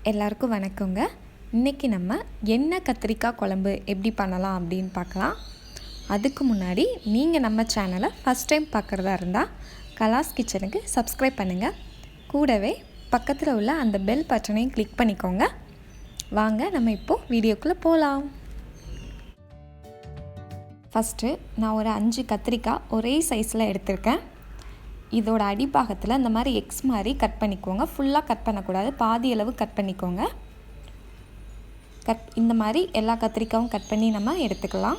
எல்லாருக்கும் வணக்கங்க. இன்றைக்கி நம்ம எண்ணெய் கத்திரிக்காய் குழம்பு எப்படி பண்ணலாம் அப்படின்னு பார்க்கலாம். அதுக்கு முன்னாடி நீங்கள் நம்ம சேனலை ஃபஸ்ட் டைம் பார்க்குறதா இருந்தால் கலாஸ் கிச்சனுக்கு சப்ஸ்கிரைப் பண்ணுங்கள். கூடவே பக்கத்தில் உள்ள அந்த பெல் பட்டனையும் கிளிக் பண்ணிக்கோங்க. வாங்க நம்ம இப்போது வீடியோக்குள்ளே போகலாம். ஃபஸ்ட்டு நான் ஒரு 5 கத்திரிக்காய் ஒரே சைஸில் எடுத்திருக்கேன். இதோட அடிப்பாகத்தில் இந்த மாதிரி எக்ஸ் மாதிரி கட் பண்ணிக்கோங்க. ஃபுல்லாக கட் பண்ணக்கூடாது, பாதி அளவு கட் பண்ணிக்கோங்க. இந்த மாதிரி எல்லா கத்திரிக்காயும் கட் பண்ணி நம்ம எடுத்துக்கலாம்.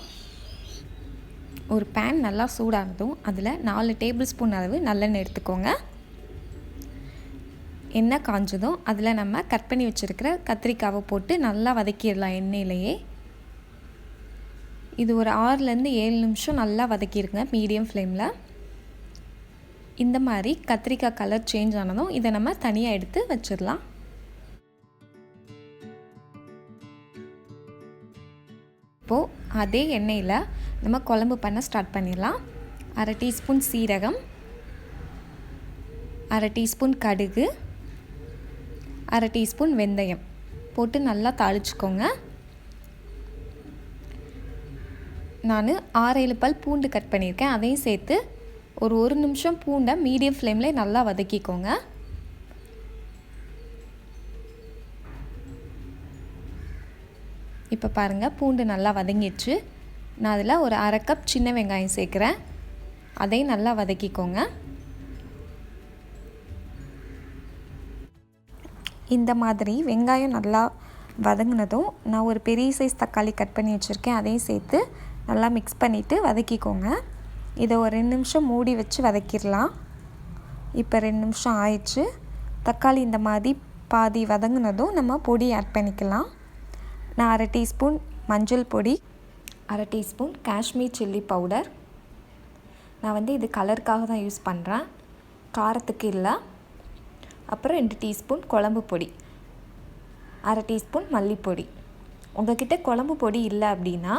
ஒரு பேன் நல்லா சூடானதும் அதில் 4 டேபிள் ஸ்பூன் அளவு நல்லெண்ணெய் எடுத்துக்கோங்க. எண்ணெய் காஞ்சதும் அதில் நம்ம கட் பண்ணி வச்சுருக்கிற கத்திரிக்காவை போட்டு நல்லா வதக்கிடலாம் எண்ணெயிலேயே. இது ஒரு 6லேருந்து 7 நிமிஷம் நல்லா வதக்கிடுங்க மீடியம் ஃப்ளேமில். இந்த மாதிரி கத்திரிக்காய் கலர் சேஞ்ச் ஆனதும் இதை நம்ம தனியாக எடுத்து வச்சிடலாம். இப்போது அதே எண்ணெயில் நம்ம குழம்பு பண்ண ஸ்டார்ட் பண்ணிடலாம். 1/2 டீஸ்பூன் சீரகம், 1/2 டீஸ்பூன் கடுகு, 1/2 டீஸ்பூன் வெந்தயம் போட்டு நல்லா தாளிச்சுக்கோங்க. நான் 6-7 பல் பூண்டு கட் பண்ணியிருக்கேன், அதையும் சேர்த்து ஒரு 1 நிமிஷம் பூண்டை மீடியம் ஃப்ளேமில் நல்லா வதக்கிக்கோங்க. இப்போ பாருங்கள், பூண்டு நல்லா வதங்கிடுச்சு. நான் அதில் ஒரு 1/2 கப் சின்ன வெங்காயம் சேர்க்குறேன், அதையும் நல்லா வதக்கிக்கோங்க. இந்த மாதிரி வெங்காயம் நல்லா வதங்கினதும் நான் ஒரு பெரிய சைஸ் தக்காளி கட் பண்ணி வச்சுருக்கேன், அதையும் சேர்த்து நல்லா மிக்ஸ் பண்ணிவிட்டு வதக்கிக்கோங்க. இதை ஒரு 2 நிமிஷம் மூடி வச்சு வதக்கிடலாம். இப்போ 2 நிமிஷம் ஆயிடுச்சு. தக்காளி இந்த மாதிரி பாதி வதங்கினதும் நம்ம பொடி ஆட் பண்ணிக்கலாம். நான் 1/2 டீஸ்பூன் மஞ்சள் பொடி, 1/2 டீஸ்பூன் காஷ்மீர் சில்லி பவுடர். நான் இது கலருக்காக தான் யூஸ் பண்ணுறேன், காரத்துக்கு இல்லை. அப்புறம் 2 டீஸ்பூன் குழம்பு பொடி, 1/2 டீஸ்பூன் மல்லிப்பொடி. உங்கள்கிட்ட குழம்பு பொடி இல்லை அப்படின்னா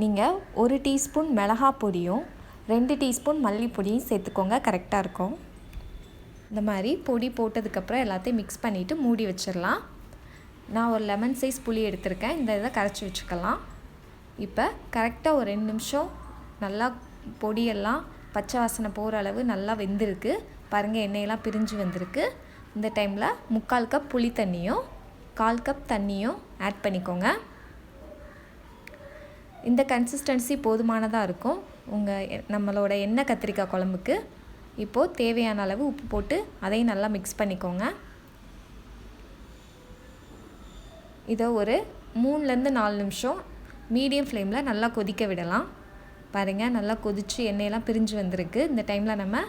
நீங்கள் 1 டீஸ்பூன் மிளகாய் பொடியும் 2 டீஸ்பூன் மல்லிப்பொடியும் சேர்த்துக்கோங்க, கரெக்டாக இருக்கும். இந்த மாதிரி பொடி போட்டதுக்கப்புறம் எல்லாத்தையும் மிக்ஸ் பண்ணிவிட்டு மூடி வச்சிடலாம். நான் ஒரு லெமன் சைஸ் புளி எடுத்திருக்கேன், இந்த இதை கரைச்சி வச்சுக்கலாம். இப்போ கரெக்டாக ஒரு 2 நிமிஷம் நல்லா பொடியெல்லாம் பச்சை வாசனை போகிற அளவு நல்லா வெந்திருக்கு. பாருங்கள், எண்ணெயெல்லாம் பிரிஞ்சு வந்திருக்கு. இந்த டைமில் 3/4 கப் புளி தண்ணியும் 1/4 கப் தண்ணியும் ஆட் பண்ணிக்கோங்க. இந்த கன்சிஸ்டன்சி போதுமானதாக இருக்கும் நம்மளோட எண்ணெய் கத்திரிக்காய் குழம்புக்கு. இப்போது தேவையான அளவு உப்பு போட்டு அதையும் நல்லா மிக்ஸ் பண்ணிக்கோங்க. இதை ஒரு 3லேருந்து 4 நிமிஷம் மீடியம் ஃப்ளேமில் நல்லா கொதிக்க விடலாம். பாருங்கள், நல்லா கொதித்து எண்ணெயெல்லாம் பிரிஞ்சு வந்திருக்கு. இந்த டைமில் நம்ம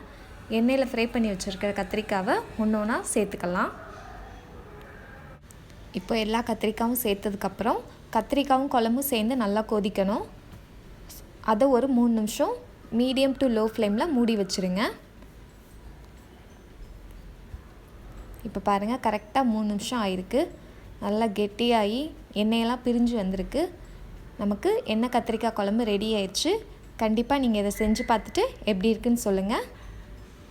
எண்ணெயில் ஃப்ரை பண்ணி வச்சுருக்கிற கத்திரிக்காவை ஒன்று ஒன்றா சேர்த்துக்கலாம். இப்போ எல்லா கத்திரிக்காயும் சேர்த்ததுக்கப்புறம் கத்திரிக்காயும் குழம்பும் சேர்ந்து நல்லா கொதிக்கணும். அதை ஒரு 3 நிமிஷம் மீடியம் டு லோ ஃப்ளேமில் மூடி வச்சுருங்க. இப்போ பாருங்கள், கரெக்டாக 3 நிமிஷம் ஆகிருக்கு. நல்லா கெட்டியாகி எண்ணெயெல்லாம் பிரிஞ்சு வந்திருக்கு. நமக்கு எண்ணெய் கத்திரிக்காய் குழம்பு ரெடி ஆயிடுச்சு. கண்டிப்பாக நீங்கள் இதை செஞ்சு பார்த்துட்டு எப்படி இருக்குன்னு சொல்லுங்கள்.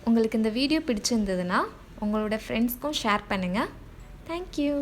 உங்களுக்கு இந்த வீடியோ பிடிச்சிருந்ததுன்னா உங்களோட ஃப்ரெண்ட்ஸ்க்கும் ஷேர் பண்ணுங்கள். தேங்க்யூ.